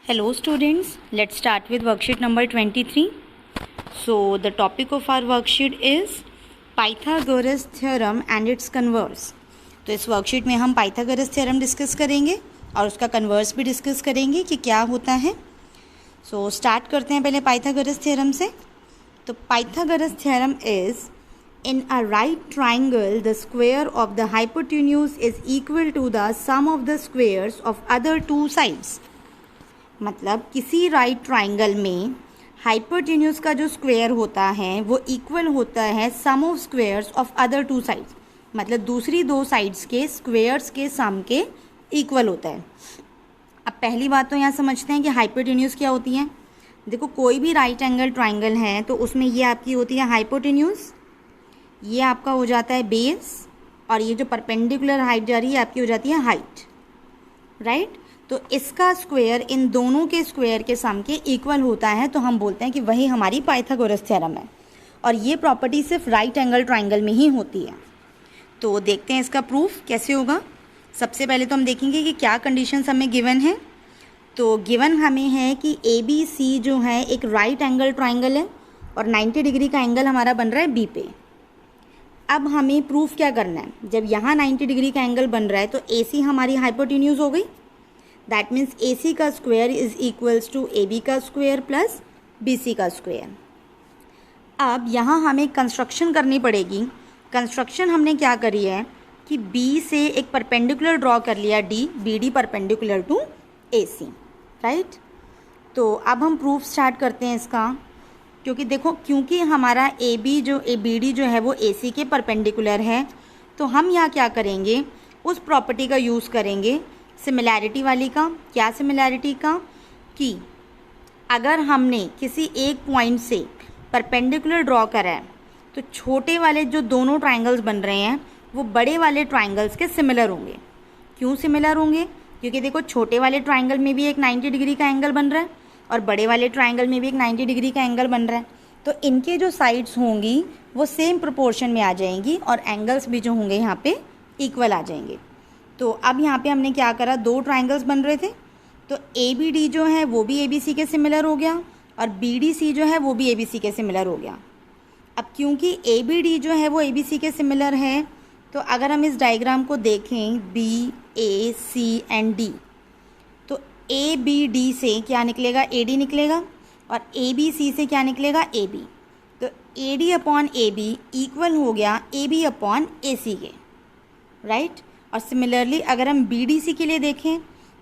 Hello students, let's start with worksheet number 23. So the topic of our worksheet is Pythagoras theorem and its converse. तो इस worksheet में हम Pythagoras theorem discuss करेंगे और उसका converse भी डिस्कस करेंगे कि क्या होता है. सो स्टार्ट करते हैं पहले पाइथागोरस थ्योरम से. तो Pythagoras theorem is in a right triangle the square of the hypotenuse is equal to the sum of the squares of other two sides. मतलब किसी राइट ट्राइंगल में हाइपोटेन्यूज का जो स्क्वायर होता है वो इक्वल होता है sum of squares of other two sides. मतलब दूसरी दो साइड्स के स्क्वायर्स के सम के इक्वल होता है. अब पहली बात तो यहाँ समझते हैं कि हाइपोटेन्यूज क्या होती है. देखो कोई भी राइट एंगल ट्राइंगल है तो उसमें ये आपकी होती है हाइपोटेन्यूज, ये आपका हो जाता है बेस, और ये जो परपेंडिकुलर हाइट जा रही है आपकी हो जाती है हाइट. राइट. तो इसका स्क्वायर इन दोनों के स्क्वायर के सम के इक्वल होता है तो हम बोलते हैं कि वही हमारी पाइथागोरस थ्योरम है. और ये प्रॉपर्टी सिर्फ राइट एंगल ट्राइंगल में ही होती है. तो देखते हैं इसका प्रूफ कैसे होगा. सबसे पहले तो हम देखेंगे कि क्या कंडीशंस हमें गिवन है. तो गिवन हमें है कि ABC जो है एक राइट एंगल ट्राइंगल है और 90 डिग्री का एंगल हमारा बन रहा है B पे. अब हमें प्रूफ क्या करना है. जब यहाँ 90 डिग्री का एंगल बन रहा है तो AC हमारी हाइपोटेन्यूज हो गई. दैट मीन्स AC का square is equals to AB का स्क्वायर प्लस BC का स्क्वायर. अब यहाँ हमें कंस्ट्रक्शन करनी पड़ेगी. कंस्ट्रक्शन हमने क्या करी है कि B से एक परपेंडिकुलर ड्रॉ कर लिया BD perpendicular to AC. Right. तो अब हम प्रूफ स्टार्ट करते हैं इसका. क्योंकि हमारा BD जो है वो AC के परपेंडिकुलर है तो हम यहाँ क्या करेंगे, उस प्रॉपर्टी का यूज़ करेंगे सिमिलैरिटी वाली का. क्या सिमिलैरिटी का कि अगर हमने किसी एक पॉइंट से परपेंडिकुलर ड्रॉ करा है तो छोटे वाले जो दोनों ट्राइंगल्स बन रहे हैं वो बड़े वाले ट्राइंगल्स के सिमिलर होंगे. क्यों सिमिलर होंगे? क्योंकि देखो छोटे वाले ट्राइंगल में भी एक 90 डिग्री का एंगल बन रहा है और बड़े वाले ट्राइंगल में भी एक 90 डिग्री का एंगल बन रहा है. तो इनके जो साइड्स होंगी वो सेम प्रोपोर्शन में आ जाएंगी और एंगल्स भी जो होंगे यहाँ पे इक्वल आ जाएंगे. तो अब यहाँ पे हमने क्या करा, दो ट्राइंगल्स बन रहे थे तो ABD जो है वो भी ABC के सिमिलर हो गया और BDC जो है वो भी ABC के सिमिलर हो गया. अब क्योंकि ABD जो है वो ABC के सिमिलर है तो अगर हम इस डायग्राम को देखें BAC एंड D तो ABD से क्या निकलेगा, AD निकलेगा और ABC से क्या निकलेगा, AB. तो AD अपॉन AB इक्वल हो गया AB अपॉन AC के. राइट. और सिमिलरली अगर हम BDC के लिए देखें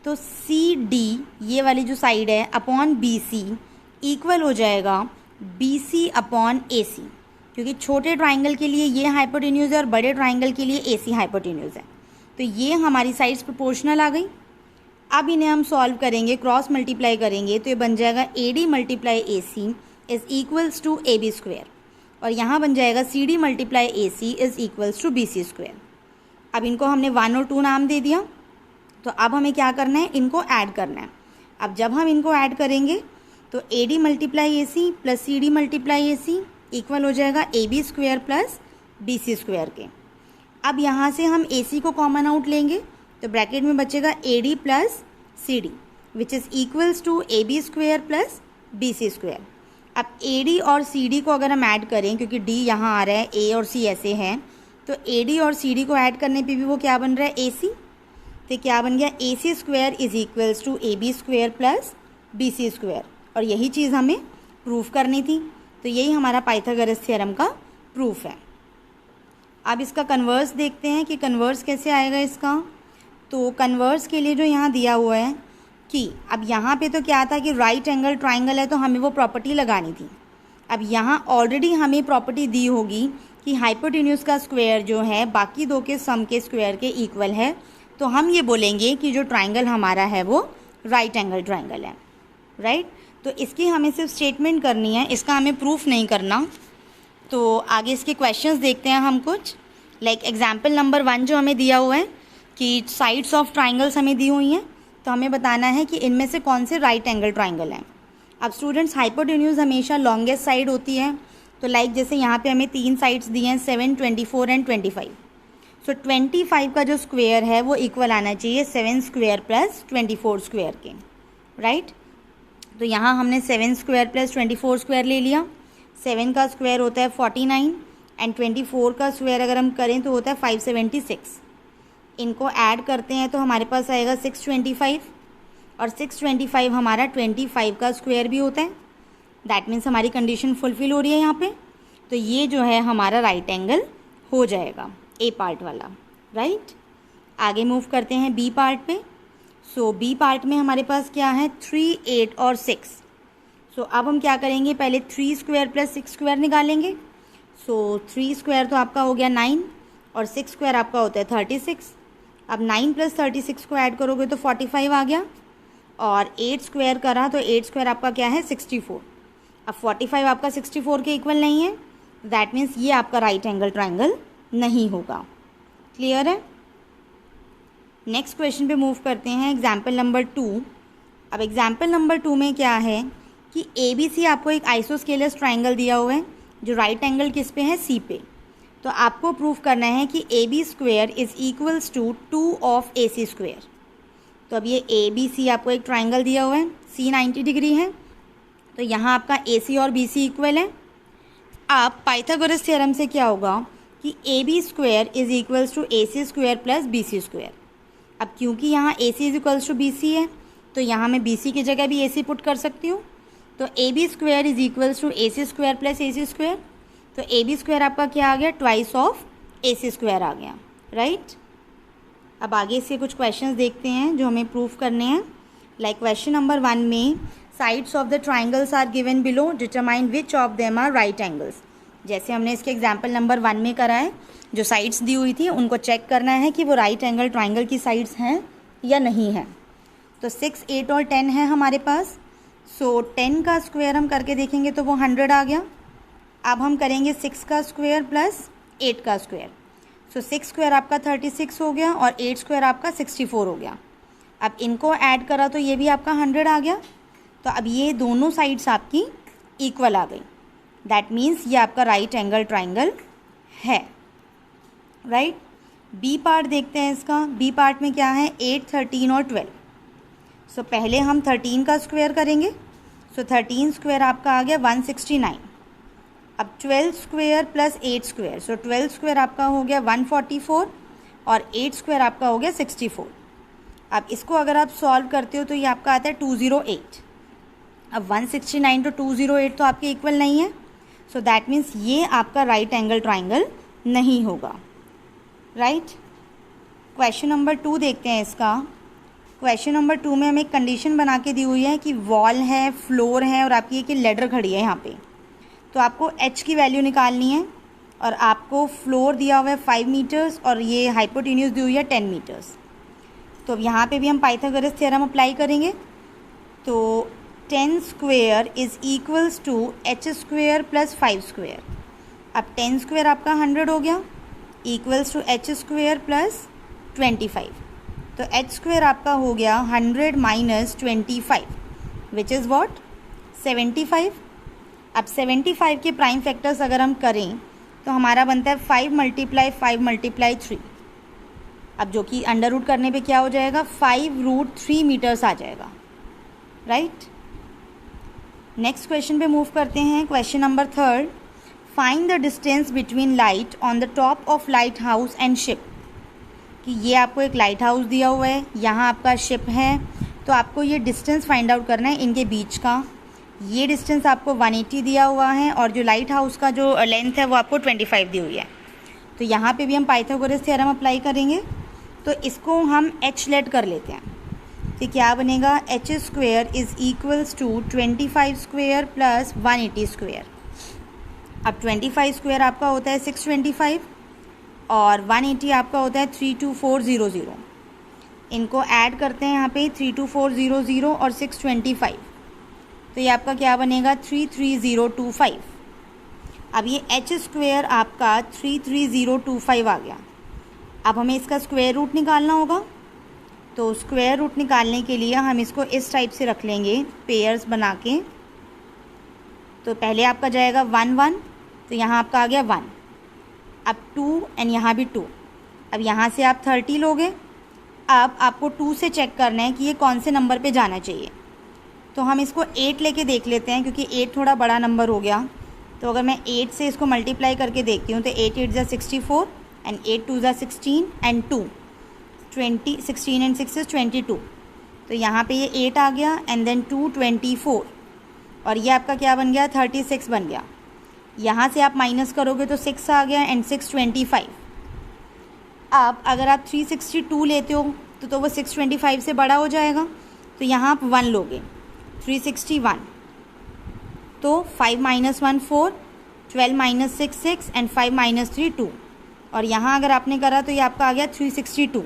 तो CD ये वाली जो साइड है अपॉन BC इक्वल हो जाएगा BC अपॉन AC. क्योंकि छोटे ट्राइंगल के लिए ये हाइपोटेन्यूज है और बड़े ट्राइंगल के लिए AC हाइपोटेन्यूज है. तो ये हमारी साइड्स प्रोपोर्शनल आ गई. अब इन्हें हम सॉल्व करेंगे, क्रॉस मल्टीप्लाई करेंगे तो ये बन जाएगा AD multiply AC is equals to AB square और यहाँ बन जाएगा CD multiply AC is equals to BC square. अब इनको हमने 1 और 2 नाम दे दिया. तो अब हमें क्या करना है, इनको ऐड करना है. अब जब हम इनको ऐड करेंगे तो AD multiply AC plus CD multiply AC equal हो जाएगा AB square plus BC square के. अब यहाँ से हम AC को कॉमन आउट लेंगे तो ब्रैकेट में बचेगा AD plus CD which is equals to AB square plus BC square. अब AD और CD को अगर हम ऐड करें, क्योंकि D यहाँ आ रहा है, A और C ऐसे हैं, तो AD और CD को ऐड करने पे भी वो क्या बन रहा है, AC. तो क्या बन गया, AC square is equals to AB square plus BC square. और यही चीज़ हमें प्रूफ करनी थी. तो यही हमारा पाइथागोरस थ्योरम का प्रूफ है. अब इसका कन्वर्स देखते हैं कि कन्वर्स कैसे आएगा इसका. तो कन्वर्स के लिए जो यहाँ दिया हुआ है कि अब यहाँ पे तो क्या था कि राइट एंगल ट्राइंगल है तो हमें वो प्रॉपर्टी लगानी थी. अब यहाँ ऑलरेडी हमें प्रॉपर्टी दी होगी कि हाइपोटेन्यूज का स्क्वायर जो है बाकी दो के सम के स्क्वायर के इक्वल है. तो हम ये बोलेंगे कि जो ट्राइंगल हमारा है वो राइट एंगल ट्राइंगल है. राइट. तो इसकी हमें सिर्फ स्टेटमेंट करनी है, इसका हमें प्रूफ नहीं करना. तो आगे इसके क्वेश्चंस देखते हैं हम कुछ. लाइक एग्जाम्पल नंबर 1 जो हमें दिया हुआ है कि साइड्स ऑफ ट्राइंगल्स हमें दी हुई हैं तो हमें बताना है कि इनमें से कौन से राइट एंगल ट्राइंगल हैं. अब स्टूडेंट्स हाइपोटेन्यूज हमेशा लॉन्गेस्ट साइड होती है. तो लाइक जैसे यहाँ पे हमें 3 साइड्स दी हैं 7, 24 एंड 25. सो 25 का जो स्क्वायर है वो इक्वल आना चाहिए 7 स्क्वायर प्लस 24 स्क्वायर के. राइट. तो यहाँ हमने 7 स्क्वायर प्लस 24 स्क्वायर ले लिया। 7 का स्क्वायर होता है 49 एंड 24 का स्क्वायर अगर हम करें तो होता है 576। इनको ऐड करते हैं तो हमारे पास आएगा 625 और 625 हमारा 25 का स्क्वायर भी होता है। दैट मीन्स हमारी कंडीशन फुलफिल हो रही है यहाँ पे। तो ये जो है हमारा राइट एंगल हो जाएगा ए पार्ट वाला, राइट। आगे मूव करते हैं बी पार्ट पे। सो बी पार्ट में हमारे पास क्या है 3, 8 और 6। सो अब हम क्या करेंगे, पहले 3 स्क्वायर प्लस 6 स्क्वायर निकालेंगे। सो 3 स्क्वायर तो आपका हो गया 9 और 6 स्क्वायर आपका होता है 36। अब 9 प्लस 36 को ऐड करोगे तो 45 आ गया और 8 स्क्वायर करा तो 8 स्क्वायर आपका क्या है 64। अब 45 आपका 64 के इक्वल नहीं है, दैट मीन्स ये आपका राइट एंगल ट्रायंगल नहीं होगा। क्लियर है। नेक्स्ट क्वेश्चन पे मूव करते हैं, एग्जाम्पल नंबर 2। अब एग्जाम्पल नंबर 2 में क्या है कि ABC आपको एक आइसोस्केलस ट्रायंगल दिया हुआ है जो राइट एंगल किस पे है, C पे। तो आपको प्रूव करना है कि AB square is equals to 2 of AC square. तो अब ये ABC आपको एक ट्रायंगल दिया हुआ है, C 90 डिग्री है, तो यहाँ आपका AC और BC इक्वल है। अब पाइथागोरस थ्योरम से क्या होगा कि AB square is equals to AC square plus BC square. अब क्योंकि यहाँ AC is equals to BC है तो यहाँ मैं BC की जगह भी AC पुट कर सकती हूँ। तो AB square is equals to AC square plus AC square. तो AB स्क्वायर आपका क्या आ गया, ट्वाइस ऑफ AC स्क्वायर आ गया, राइट। अब आगे से कुछ क्वेश्चंस देखते हैं जो हमें प्रूफ करने हैं। लाइक क्वेश्चन नंबर 1 में sides of the triangles are given below, determine which of them are right angles. जैसे हमने इसके एग्जाम्पल नंबर 1 में करा है, जो साइड्स दी हुई थी उनको चेक करना है कि वो राइट एंगल ट्राइंगल की साइड्स हैं या नहीं है। तो 6, 8 और 10 है हमारे पास। सो 10 का स्क्वायर हम करके देखेंगे तो वो 100 आ गया। अब हम करेंगे 6 का स्क्वायर प्लस 8 का स्क्वायर। सो 6 स्क्वायर आपका 36 हो गया और 8 स्क्वायर आपका 64 हो गया। अब इनको ऐड करा तो ये भी आपका 100 आ गया। तो अब ये दोनों साइड्स आपकी इक्वल आ गई। दैट मीन्स ये आपका राइट एंगल ट्राइंगल है, राइट। बी पार्ट देखते हैं इसका। बी पार्ट में क्या है 8, 13 और 12। सो पहले हम 13 का स्क्वायर करेंगे। सो 13 स्क्वायर आपका आ गया 169। अब 12 स्क्वायर प्लस 8 स्क्वायर, सो 12 स्क्वायर आपका हो गया 144 और 8 स्क्वायर आपका हो गया 64। अब इसको अगर आप सॉल्व करते हो तो ये आपका आता है 208। अब 169 to 208 तो आपके इक्वल नहीं है, सो दैट मीन्स ये आपका राइट एंगल ट्राइंगल नहीं होगा, राइट। क्वेश्चन नंबर 2 देखते हैं इसका। क्वेश्चन नंबर 2 में हमें एक कंडीशन बना के दी हुई है कि वॉल है, फ्लोर है और आपकी एक लेडर खड़ी है यहाँ पे। तो आपको H की वैल्यू निकालनी है और आपको फ्लोर दिया हुआ है 5 मीटर्स और ये हाइपोटेन्यूज दी हुई है 10 मीटर्स। तो यहाँ पे भी हम पाइथागोरस थ्योरम अप्लाई करेंगे। तो 10 square is equals to H square plus 5 square. अब 10 स्क्वायर आपका 100 हो गया equals to H square plus 25। तो H स्क्वायर आपका हो गया 100 माइनस 25 विच इज़ वॉट 75। अब 75 के प्राइम फैक्टर्स अगर हम करें तो हमारा बनता है 5 × 5 × 3। अब जो कि अंडर रूट करने पे क्या हो जाएगा 5√3 मीटर्स आ जाएगा, राइट। नेक्स्ट क्वेश्चन पे मूव करते हैं। Question number 3, find the distance between light on the top of light house and ship. कि ये आपको एक लाइट हाउस दिया हुआ है, यहाँ आपका शिप है, तो आपको ये डिस्टेंस फाइंड आउट करना है इनके बीच का। ये डिस्टेंस आपको 180 दिया हुआ है और जो लाइट हाउस का जो लेंथ है वो आपको 25 दी हुई है। तो यहाँ पे भी हम पाइथागोरस थ्योरम अप्लाई करेंगे। तो इसको हम H लेट कर लेते हैं। तो क्या बनेगा H square is equals to 25 square plus 180 square. अब 25 स्क्वायर आपका होता है 625 और 180 आपका होता है 32400। इनको ऐड करते हैं यहाँ पे 32400 और 625, तो ये आपका क्या बनेगा 33025। अब ये H स्क्वायर आपका 33025 आ गया। अब हमें इसका स्क्वायर रूट निकालना होगा। तो स्क्वायर रूट निकालने के लिए हम इसको इस टाइप से रख लेंगे पेयर्स बना के। तो पहले आपका जाएगा 1 1, तो यहाँ आपका आ गया 1। अब 2 एंड यहाँ भी 2। अब यहाँ से आप 30 लोगे। अब आपको 2 से चेक करना है कि ये कौन से नंबर पे जाना चाहिए। तो हम इसको 8 लेके देख लेते हैं, क्योंकि 8 थोड़ा बड़ा नंबर हो गया। तो अगर मैं 8 से इसको मल्टीप्लाई करके देखती हूँ तो 8 8 ज़ा 64 एंड 8 2 ज़ा 16 एंड 2 20, 16 एंड 6 इज़ 22। तो यहाँ पे ये 8 आ गया एंड देन 2 24 और ये आपका क्या बन गया 36 बन गया। यहाँ से आप माइनस करोगे तो 6 आ गया एंड 6 25। अब अगर आप 362 लेते हो तो वो 625 से बड़ा हो जाएगा, तो यहाँ आप 1 लोगे 361। तो 5 - 1 4, 12 - 6 6 एंड 5 - 3 2 और यहाँ अगर आपने करा तो ये आपका आ गया 362।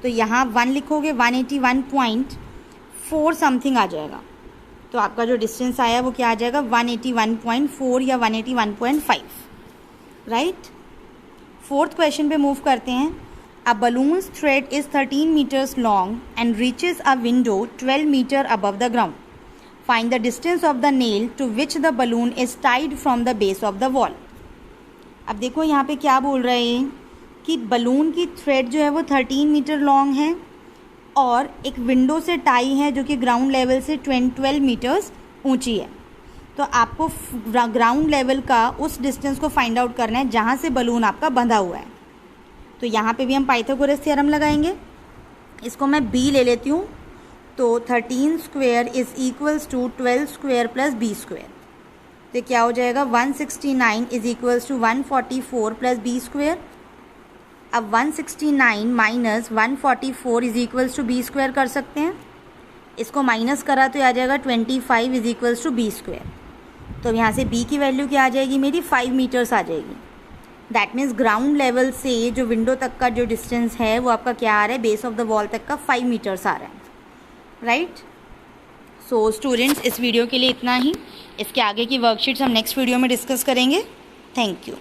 तो यहाँ 1 लिखोगे 181.4 समथिंग आ जाएगा। तो आपका जो डिस्टेंस आया वो क्या आ जाएगा 181.4 या 181.5, राइट। फोर्थ क्वेश्चन पे मूव करते हैं। A balloon's thread is 13 metres long and reaches a window 12 metre above the ground. Find the distance of the nail to which the balloon is tied from the base of the wall. अब देखो यहाँ पे क्या बोल रहे हैं कि balloon की थ्रेड जो है वो 13 मीटर लॉन्ग है और एक विंडो से टाई है जो कि ग्राउंड लेवल से 12 मीटर्स ऊंची है। तो आपको ग्राउंड लेवल का उस डिस्टेंस को फाइंड आउट करना है जहाँ से बलून आपका बंधा हुआ है। तो यहाँ पे भी हम पाइथागोरस थ्योरम लगाएंगे। इसको मैं b ले लेती हूँ। तो 13 square is equals to 12 square plus b square. तो क्या हो जाएगा 169 is equals to 144 plus b square. अब 169 minus 144 is equals to b square कर सकते हैं। इसको माइनस करा तो आ जाएगा 25 is equals to b square. तो यहाँ से b की वैल्यू क्या आ जाएगी मेरी 5 मीटर्स आ जाएगी। दैट मीन्स ग्राउंड लेवल से जो विंडो तक का जो डिस्टेंस है वो आपका क्या आ रहा है बेस ऑफ द वॉल तक का 5 मीटर्स आ रहा है, राइट। सो स्टूडेंट्स इस वीडियो के लिए इतना ही। इसके आगे की वर्कशीट्स हम नेक्स्ट वीडियो में डिस्कस करेंगे। Thank you.